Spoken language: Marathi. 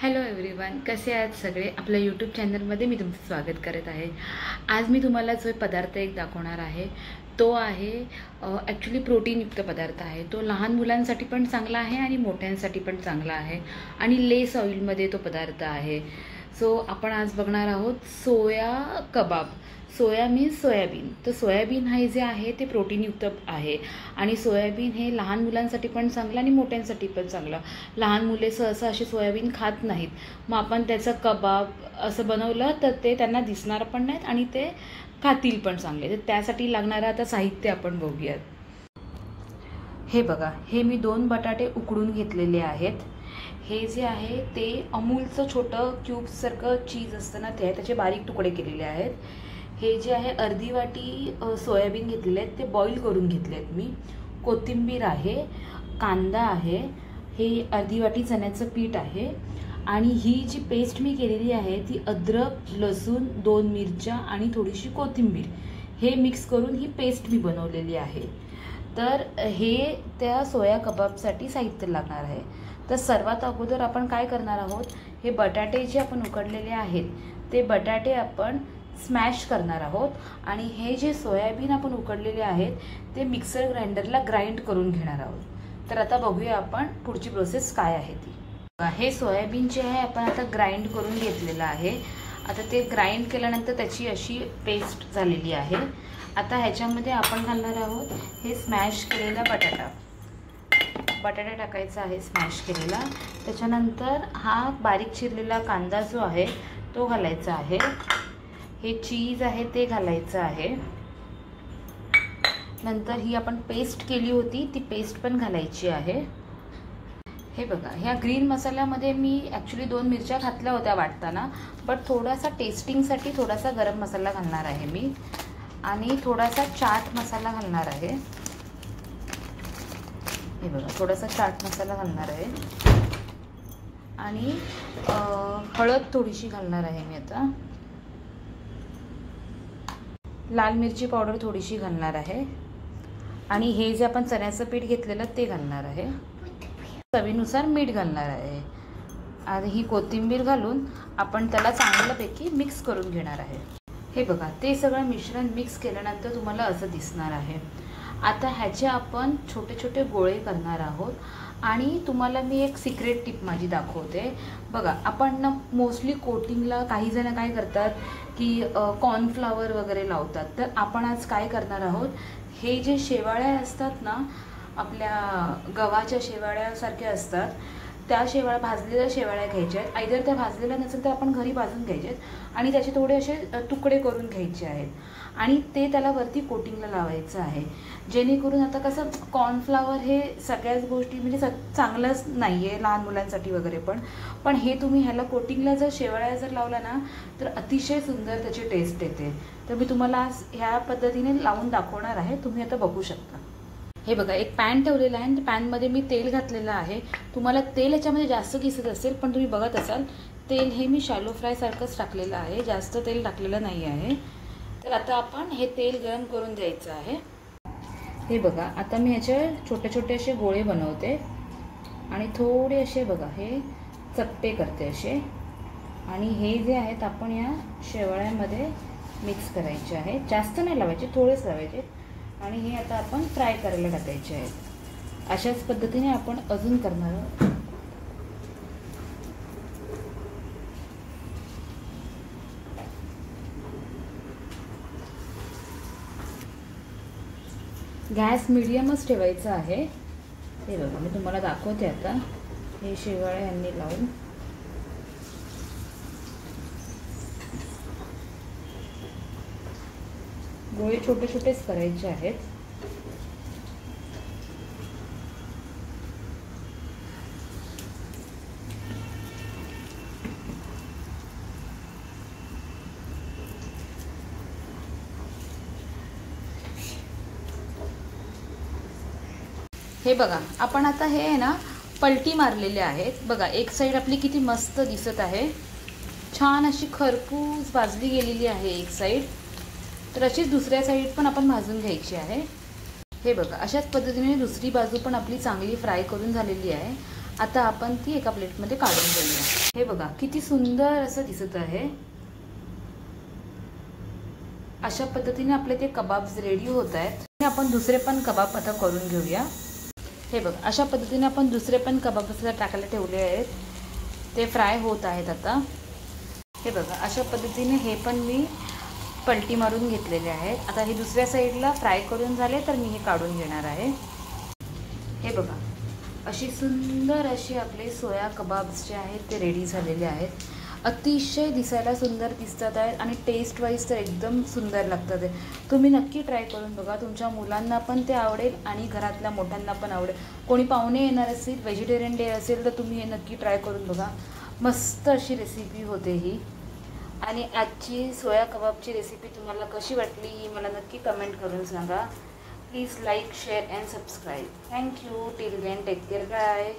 हॅलो एव्हरीवन, कसे आहात सगळे? आपल्या यूट्यूब चॅनलमध्ये मी तुमचं स्वागत करत आहे। आज मी तुम्हाला जो पदार्थ एक दाखवणार आहे तो आहे ॲक्च्युली प्रोटीनयुक्त पदार्थ आहे। तो लहान मुलांसाठी पण चांगला आहे आणि मोठ्यांसाठी पण चांगला आहे आणि लेस ऑइलमध्ये तो पदार्थ आहे। सो आपण आज बघणार आहोत सोया कबाब। सोया मीन्स सोयाबीन। तर सोयाबीन हे जे आहे ते प्रोटीनयुक्त आहे आणि सोयाबीन हे लहान मुलांसाठी पण चांगलं आणि मोठ्यांसाठी पण चांगलं। लहान मुले सहसा असे सोयाबीन खात नाहीत, मग आपण त्याचा कबाब असं बनवलं तर ते त्यांना दिसणार पण नाहीत आणि ते खातील पण चांगले। तर त्यासाठी लागणारं आता साहित्य आपण बघूयात। हे बघा, हे मी 2 बटाटे उकडून घेतलेले आहेत। हे जे आहे ते अमूलचं छोटं क्यूब्ससारखं चीज असतं ना, ते आहे, त्याचे बारीक तुकडे केलेले आहेत। हे जे आहे अर्धी वाटी सोयाबीन घेतलेले आहेत, ते बॉईल करून घेतले आहेत मी। कोथिंबीर आहे, कांदा आहे, हे अर्धी वाटी चण्याचं पीठ आहे आणि ही जी पेस्ट मी केलेली आहे ती अद्रक, लसूण, 2 मिरच्या आणि थोडीशी कोथिंबीर हे मिक्स करून ही पेस्ट मी बनवलेली आहे। तर हे त्या सोया कबाबसाठी साहित्य लागणार आहे। तर सर्वात अगोदर आपण काय करणार आहोत, हे बटाटे जे आपण उकडलेले आहेत ते बटाटे आपण स्मॅश करणार आहोत आणि हे जे सोयाबीन आपण उकडलेले आहेत ते मिक्सर ग्राइंडरला ग्राइंड करून घेणार आहोत। तर आता बघूया आपण पुढची प्रोसेस काय आहे ती। हे सोयाबीन जे आहे आपण आता ग्राइंड करून घेतलेलं आहे। आता ते ग्राइंड केल्यानंतर त्याची अशी पेस्ट झालेली आहे। आता ह्याच्यामध्ये आपण घालणार आहोत हे स्मॅश केलेला बटाटा टाकायचा आहे, स्मॅश केलेला। त्याच्यानंतर हा बारीक चिरलेला कांदा जो आहे तो घालायचा आहे। हे चीज आहे ते घालायचं आहे। नंतर ही आपण पेस्ट केली होती ती पेस्ट पण घालायची आहे। हे बघा, ह्या ग्रीन मसाल्यामध्ये मी ॲक्च्युली 2 मिरच्या घातल्या होत्या वाटताना, बट थोडासा टेस्टिंगसाठी थोडासा गरम मसाला घालणार आहे मी आणि थोडासा चाट मसाला घालणार आहे। हे बघा, थोडासा चाट मसाला घालणार आहे आणि हळद थोडीशी घालणार आहे मी। आता लाल मिरची पावडर थोडीशी घालणार आहे आणि हे जे आपण चण्याचं पीठ घेतलेलं ते घालणार आहे। चवीनुसार मीठ घालणार आहे आणि ही कोथिंबीर घालून आपण त्याला चांगल्यापैकी मिक्स करून घेणार आहे। हे बघा, ते सगळं मिश्रण मिक्स केल्यानंतर तुम्हाला असं दिसणार आहे। आता ह्याचे आपण छोटे छोटे गोळे करणार आहोत आणि तुम्हाला मी एक सिक्रेट टिप माझी दाखवते। बघा, आपण ना मोस्टली कोटिंगला काही जण काय करतात की कॉर्नफ्लावर वगैरे लावतात, तर आपण आज काय करणार आहोत, हे जे शेवाळ्या असतात ना, आपल्या गव्हाच्या शेवाळ्यासारख्या असतात, त्या शेवाळ्या भाजलेल्या शेवाळ्या घ्यायच्या आहेत। आयदर त्या भाजलेल्या नसेल तर आपण घरी भाजून घ्यायचे आहेत आणि त्याचे थोडे असे तुकडे करून घ्यायचे आहेत आणि ते त्याला वरती कोटिंगला लावायचं आहे, जेणेकरून आता कसं कॉर्नफ्लावर हे सगळ्याच गोष्टी म्हणजे चांगलंच नाही आहे लहान मुलांसाठी वगैरे, पण हे तुम्ही ह्याला कोटिंगला जर शेवाळ्या जर लावला ना तर अतिशय सुंदर त्याची टेस्ट येते। तर मी तुम्हाला आज ह्या पद्धतीने लावून दाखवणार आहे, तुम्ही आता बघू शकता। हे बघा, एक पॅन ठेवलेला आहे आणि त्या पॅनमध्ये मी तेल घातलेलं आहे। तुम्हाला तेल याच्यामध्ये जास्त दिसत असेल, पण तुम्ही बघत असाल तेल हे मी शॅलो फ्राय सारखंच टाकलेलं आहे, जास्त तेल टाकलेलं नाही आहे। तर आता आपण हे तेल गरम करून द्यायचं आहे। हे बघा, आता मी ह्याचे छोटे छोटे असे गोळे बनवते आणि थोडे असे बघा हे चपटे करते असे, आणि हे जे आहेत आपण या शेवाळ्यामध्ये मिक्स करायचे आहे। जास्त नाही लावायचे, थोडेच लावायचे आणि हे आता आपण फ्राय करायला टाकायचे आहेत। अशाच पद्धतीने आपण अजून करणार आहोत। गॅस मीडियमच ठेवायचा आहे। हे बघा, मी तुम्हाला दाखवते आता हे शेवाळे यांनी लावून। गोळे छोटे छोटेच करायचे आहेत। हे बघा, आपण आता हे आहे ना पलटी मारलेले आहेत। बघा, एक साईड आपली किती मस्त दिसत आहे, छान अशी खरपूस भाजली गेलेली आहे एक साईड। तर अशीच दुसऱ्या साईड पण आपण भाजून घ्यायची आहे। हे बघा, अशाच पद्धतीने दुसरी बाजू पण आपली चांगली फ्राय करून झालेली आहे। आता आपण ती एका प्लेटमध्ये काढून घेऊया। हे बघा किती सुंदर असं दिसत आहे। अशा पद्धतीने आपले ते कबाब्स रेडी होत आहेत। आपण दुसरे पण कबाब आता करून घेऊया। हे बघा अशा पद्धतीने आपण दुसरे पण कबाब टाकायला ठेवले आहेत, ते फ्राय होत आहेत आता। हे बघा अशा पद्धतीने हे पण मी पलटी मारून घेतलेले आहेत। आता हे दुसऱ्या साईडला फ्राय करून झाले तर मी हे काढून घेणार आहे। हे बघा अशी सुंदर अशी आपले सोया कबाब्स जे आहेत ते रेडी झालेले आहेत। अतिशय दिसायला सुंदर दिसतात आहेत आणि टेस्ट वाईज तर एकदम सुंदर लागतात। तुम्ही नक्की ट्राय करून बघा, तुमच्या मुलांना पण ते आवडेल आणि घरातल्या मोठ्यांना पण आवडेल। कोणी पाहुणे येणार असतील, व्हेजिटेरियन डे असेल तर तुम्ही हे नक्की ट्राय करून बघा। मस्त अशी रेसिपी होते ही। आणि आजची सोया कबाबची रेसिपी तुम्हाला कशी वाटली ही मला नक्की कमेंट करून सांगा। Please like, share and subscribe. Thank you. Till then take care. Bye.